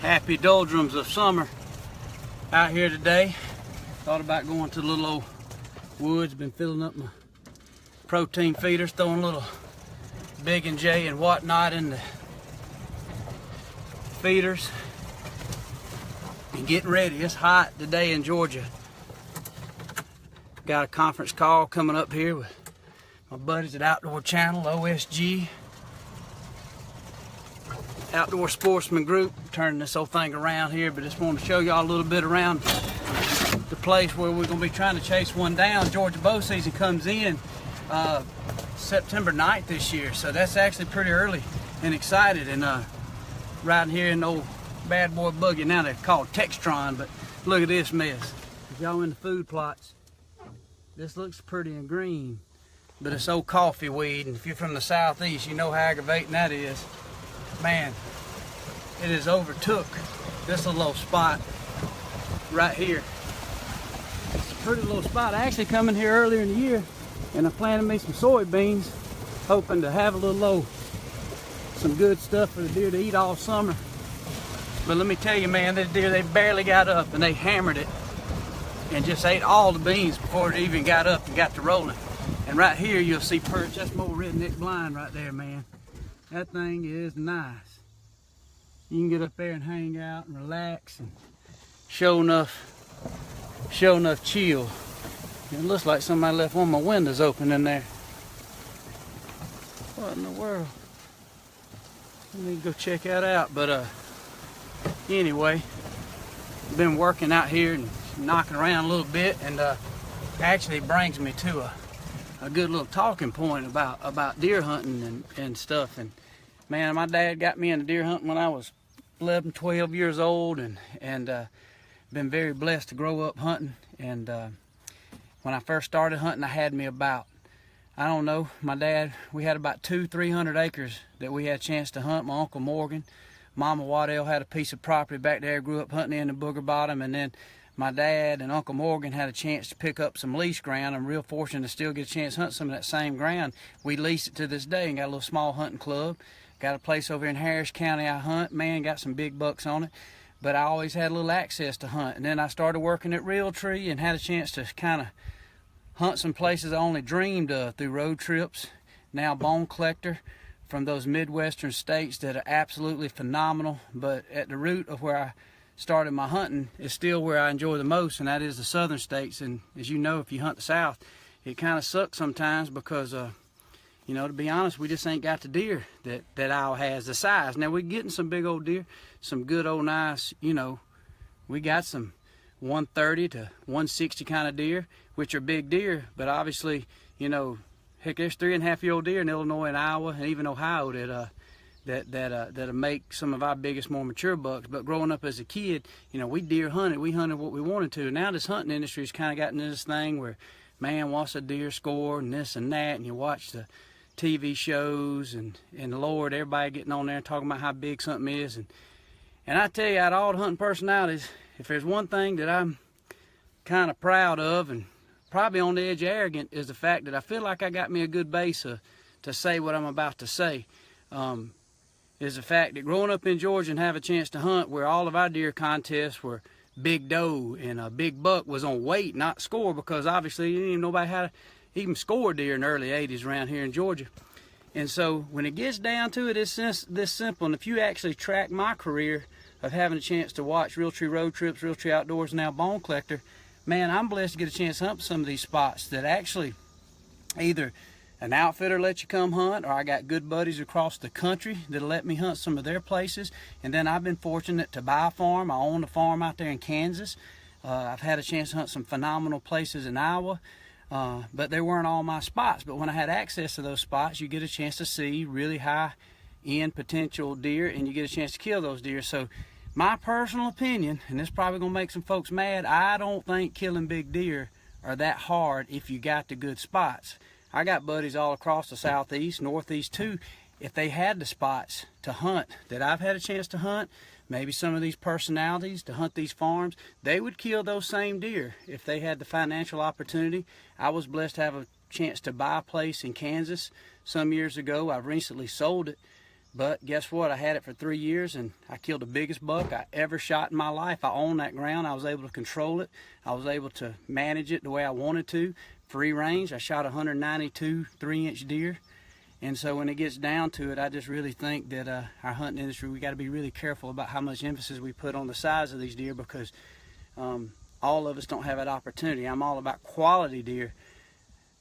Happy doldrums of summer out here today. Thought about going to the little old woods. Been filling up my protein feeders, throwing a little Big and J and whatnot in the feeders and getting ready. It's hot today in Georgia. Got a conference call coming up here with my buddies at Outdoor Channel, OSG. Outdoor Sportsman Group. Turning this whole thing around here, but just want to show y'all a little bit around the place where we're going to be trying to chase one down. Georgia bow season comes in September 9th this year, so that's actually pretty early and excited. And riding here in the old bad boy buggy. Now they're called Textron, but look at this mess. If y'all in the food plots, this looks pretty and green, but it's old coffee weed, and if you're from the southeast, you know how aggravating that is. Man, it has overtook this little spot right here. It's a pretty little spot. I actually come in here earlier in the year and I planted me some soybeans, hoping to have a little some good stuff for the deer to eat all summer. But let me tell you, man, this deer, they barely got up and they hammered it and just ate all the beans before it even got up and got to rolling. And right here you'll see perch. That's more redneck blind right there, man. That thing is nice. You can get up there and hang out and relax and show enough chill. It looks like somebody left one of my windows open in there. What in the world? Let me go check that out. But anyway, been working out here and knocking around a little bit, and actually brings me to a good little talking point about deer hunting and stuff. And man, my dad got me into deer hunting when I was 11, 12 years old, and been very blessed to grow up hunting. And when I first started hunting, I had me about, I don't know, my dad, we had about 200-300 acres that we had a chance to hunt. My Uncle Morgan, Mama Waddell had a piece of property back there, grew up hunting in the Booger Bottom, and then my dad and Uncle Morgan had a chance to pick up some lease ground. I'm real fortunate to still get a chance to hunt some of that same ground. We leased it to this day and got a little small hunting club. Got a place over in Harris County I hunt. Man, got some big bucks on it. But I always had a little access to hunt. And then I started working at Realtree and had a chance to kind of hunt some places I only dreamed of through road trips. Now bone collector from those Midwestern states that are absolutely phenomenal. But at the root of where I started my hunting is still where I enjoy the most, and that is the southern states. And as you know, if you hunt the south, it kind of sucks sometimes because you know, to be honest, we just ain't got the deer that Iowa has, the size. Now we're getting some big old deer, some good old nice, you know, we got some 130 to 160 kind of deer, which are big deer. But obviously, you know, heck, there's 3.5-year-old deer in Illinois and Iowa and even Ohio that'll make some of our biggest, more mature bucks. But growing up as a kid, you know, we deer hunted. We hunted what we wanted to. Now this hunting industry has kind of gotten into this thing where, man, what's a deer score and this and that, and you watch the TV shows and Lord, everybody getting on there and talking about how big something is. And I tell you, out of all the hunting personalities, if there's one thing that I'm kind of proud of and probably on the edge of arrogant, is the fact that I feel like I got me a good base to say what I'm about to say. Is the fact that growing up in Georgia and have a chance to hunt where all of our deer contests were big doe and a big buck was on weight, not score, because obviously you didn't even nobody how to even score deer in the early 80s around here in Georgia. And so when it gets down to it, it's this simple. And if you actually track my career of having a chance to watch Realtree road trips, Realtree Outdoors, now Bone Collector, man, I'm blessed to get a chance to hunt some of these spots that actually either an outfitter lets you come hunt, or I got good buddies across the country that'll let me hunt some of their places. And then I've been fortunate to buy a farm. I own a farm out there in Kansas. I've had a chance to hunt some phenomenal places in Iowa, but they weren't all my spots. But when I had access to those spots, you get a chance to see really high-end potential deer, and you get a chance to kill those deer. So my personal opinion, and this is probably going to make some folks mad, I don't think killing big deer are that hard if you got the good spots. I got buddies all across the southeast, northeast too. If they had the spots to hunt that I've had a chance to hunt, maybe some of these personalities to hunt these farms, they would kill those same deer if they had the financial opportunity. I was blessed to have a chance to buy a place in Kansas some years ago. I've recently sold it. But guess what? I had it for 3 years and I killed the biggest buck I ever shot in my life. I owned that ground. I was able to control it. I was able to manage it the way I wanted to. Free range. I shot 192 3-inch deer. And so when it gets down to it, I just really think that our hunting industry, we got to be really careful about how much emphasis we put on the size of these deer, because all of us don't have that opportunity. I'm all about quality deer.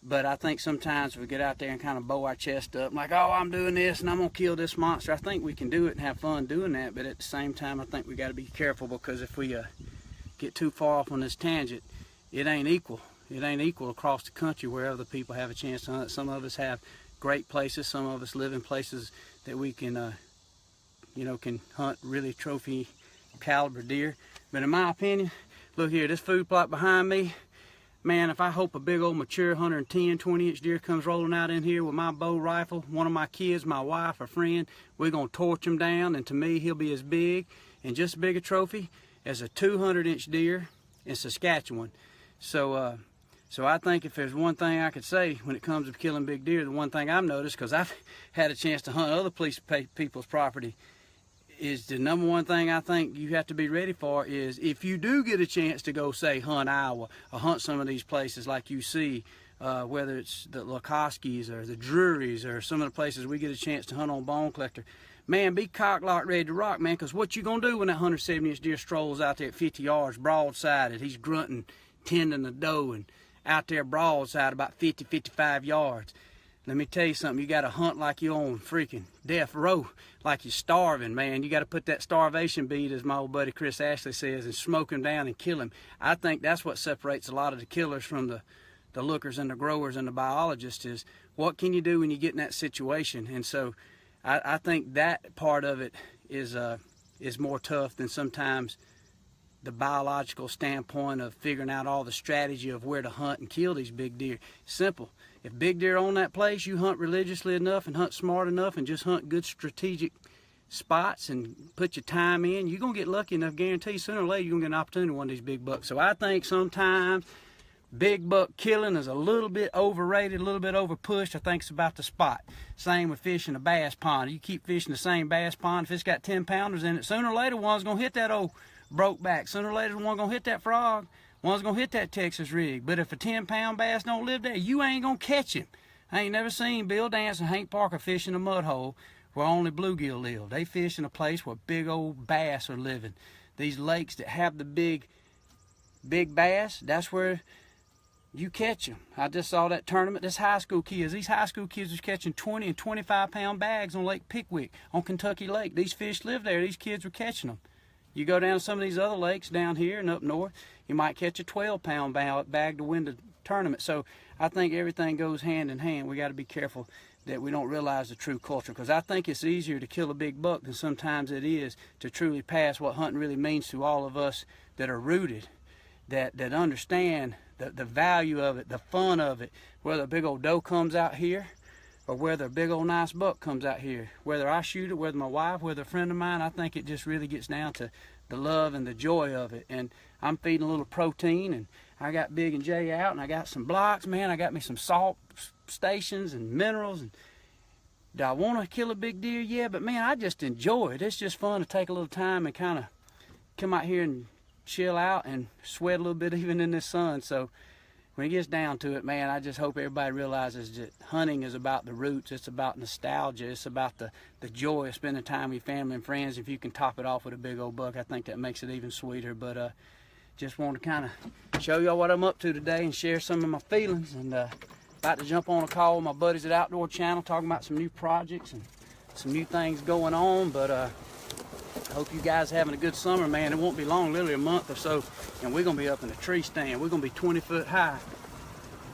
But I think sometimes we get out there and kind of bow our chest up, like, oh, I'm doing this and I'm going to kill this monster. I think we can do it and have fun doing that, but at the same time, I think we got to be careful, because if we get too far off on this tangent, it ain't equal. It ain't equal across the country where other people have a chance to hunt. Some of us have great places. Some of us live in places that we can, can hunt really trophy caliber deer. But in my opinion, look here, this food plot behind me, man, if I hope a big old mature 110, 20-inch deer comes rolling out in here with my bow rifle, one of my kids, my wife, a friend, we're going to torch him down, and to me, he'll be as big and just as big a trophy as a 200-inch deer in Saskatchewan. So I think if there's one thing I could say when it comes to killing big deer, the one thing I've noticed, because I've had a chance to hunt other people's property, is the number one thing I think you have to be ready for is, if you do get a chance to go, say, hunt Iowa or hunt some of these places like you see, whether it's the Lakoskis or the Drurys or some of the places we get a chance to hunt on Bone Collector, man, be cock-locked ready to rock, man, because what you going to do when that 170-inch deer strolls out there at 50 yards broadsided, he's grunting, tending the doe, and out there broadside about 50, 55 yards. Let me tell you something, you got to hunt like you're on freaking death row, like you're starving, man. You got to put that starvation bead, as my old buddy Chris Ashley says, and smoke him down and kill him. I think that's what separates a lot of the killers from the lookers and the growers and the biologists, is what can you do when you get in that situation. And so I think that part of it is more tough than sometimes the biological standpoint of figuring out all the strategy of where to hunt and kill these big deer. Simple. If big deer own that place, you hunt religiously enough and hunt smart enough and just hunt good strategic spots and put your time in, you're going to get lucky enough, guarantee sooner or later you're going to get an opportunity to one of these big bucks. So I think sometimes big buck killing is a little bit overrated, a little bit overpushed. I think it's about the spot. Same with fishing a bass pond. You keep fishing the same bass pond, if it's got 10 pounders in it, sooner or later one's going to hit that old broke back. Sooner or later one's going to hit that frog. One's going to hit that Texas rig. But if a 10-pound bass don't live there, you ain't going to catch him. I ain't never seen Bill Dance and Hank Parker fish in a mud hole where only bluegill live. They fish in a place where big old bass are living. These lakes that have the big bass, that's where you catch them. I just saw that tournament. This high school kids, these high school kids was catching 20 and 25-pound bags on Lake Pickwick on Kentucky Lake. These fish live there. These kids were catching them. You go down to some of these other lakes down here and up north, you might catch a 12-pound bag to win the tournament. So I think everything goes hand in hand. We got to be careful that we don't realize the true culture, because I think it's easier to kill a big buck than sometimes it is to truly pass what hunting really means to all of us that are rooted, that understand the value of it, the fun of it, whether a big old doe comes out here or whether a big old nice buck comes out here, whether I shoot it, whether my wife, whether a friend of mine. I think it just really gets down to the love and the joy of it. And I'm feeding a little protein, and I got Big and Jay out, and I got some blocks, man. I got me some salt stations and minerals. And do I want to kill a big deer? Yeah, but man, I just enjoy it. It's just fun to take a little time and kind of come out here and chill out and sweat a little bit even in this sun. So when it gets down to it, man, I just hope everybody realizes that hunting is about the roots. It's about nostalgia. It's about the joy of spending time with your family and friends. If you can top it off with a big old buck, I think that makes it even sweeter. But just want to kind of show y'all what I'm up to today and share some of my feelings. And about to jump on a call with my buddies at Outdoor Channel, talking about some new projects and some new things going on. But I hope you guys are having a good summer, man. It won't be long, literally a month or so, and we're going to be up in a tree stand. We're going to be 20 foot high,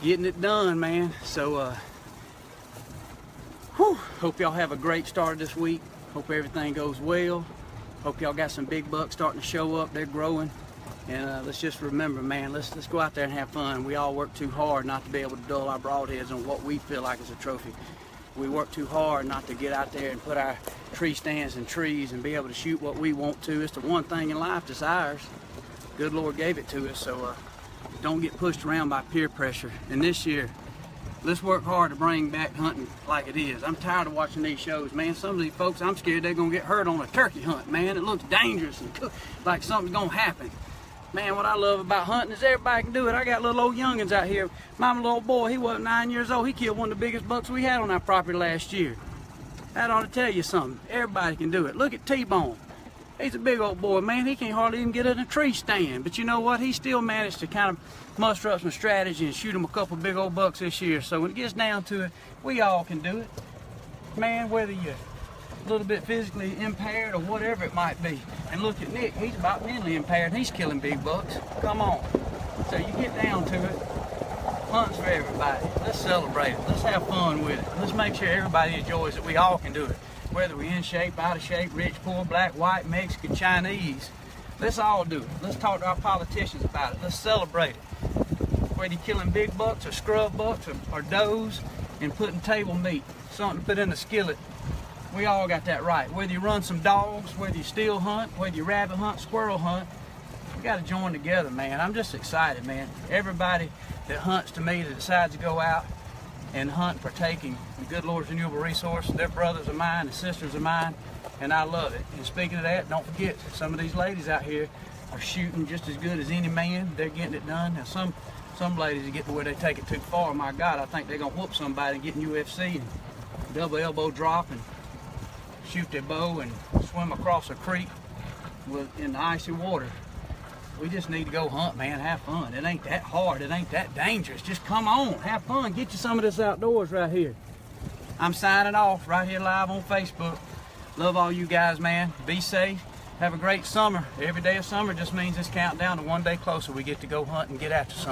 getting it done, man. So, hope y'all have a great start this week. Hope everything goes well. Hope y'all got some big bucks starting to show up. They're growing. And let's just remember, man, let's go out there and have fun. We all work too hard not to be able to dull our broadheads on what we feel like is a trophy. We work too hard not to get out there and put our tree stands in trees and be able to shoot what we want to. It's the one thing in life that's ours. Good Lord gave it to us, so don't get pushed around by peer pressure. And this year, Let's work hard to bring back hunting like it is. I'm tired of watching these shows, man. Some of these folks, I'm scared they're gonna get hurt on a turkey hunt, man. It looks dangerous and like something's gonna happen. Man, what I love about hunting is everybody can do it. I got little old youngins out here. My little boy, he wasn't 9 years old. He killed one of the biggest bucks we had on our property last year. That ought to tell you something. Everybody can do it. Look at T-Bone. He's a big old boy, man. He can't hardly even get in a tree stand. But you know what? He still managed to kind of muster up some strategy and shoot him a couple big old bucks this year. So when it gets down to it, we all can do it. Man, whether you're a little bit physically impaired or whatever it might be. And look at Nick. He's about mentally impaired. He's killing big bucks. Come on. So you get down to it. Hunts for everybody. Let's celebrate it. Let's have fun with it. Let's make sure everybody enjoys it. We all can do it. Whether we're in shape, out of shape, rich, poor, black, white, Mexican, Chinese. Let's all do it. Let's talk to our politicians about it. Let's celebrate it. Whether you're killing big bucks or scrub bucks or does and putting table meat, something to put in the skillet, we all got that right. Whether you run some dogs, whether you steel hunt, whether you rabbit hunt, squirrel hunt, we got to join together, man. I'm just excited, man. Everybody that hunts to me that decides to go out and hunt, partaking in the good Lord's renewable resource, they're brothers of mine and sisters of mine, and I love it. And speaking of that, don't forget, some of these ladies out here are shooting just as good as any man. They're getting it done. Now, some ladies that get to where they take it too far, my God, I think they're going to whoop somebody and get in UFC and double elbow drop and shoot their bow and swim across a creek in the icy water. We just need to go hunt, man. Have fun. It ain't that hard. It ain't that dangerous. Just come on. Have fun. Get you some of this outdoors right here. I'm signing off right here live on Facebook. Love all you guys, man. Be safe. Have a great summer. Every day of summer just means it's counting down to one day closer we get to go hunt and get after something.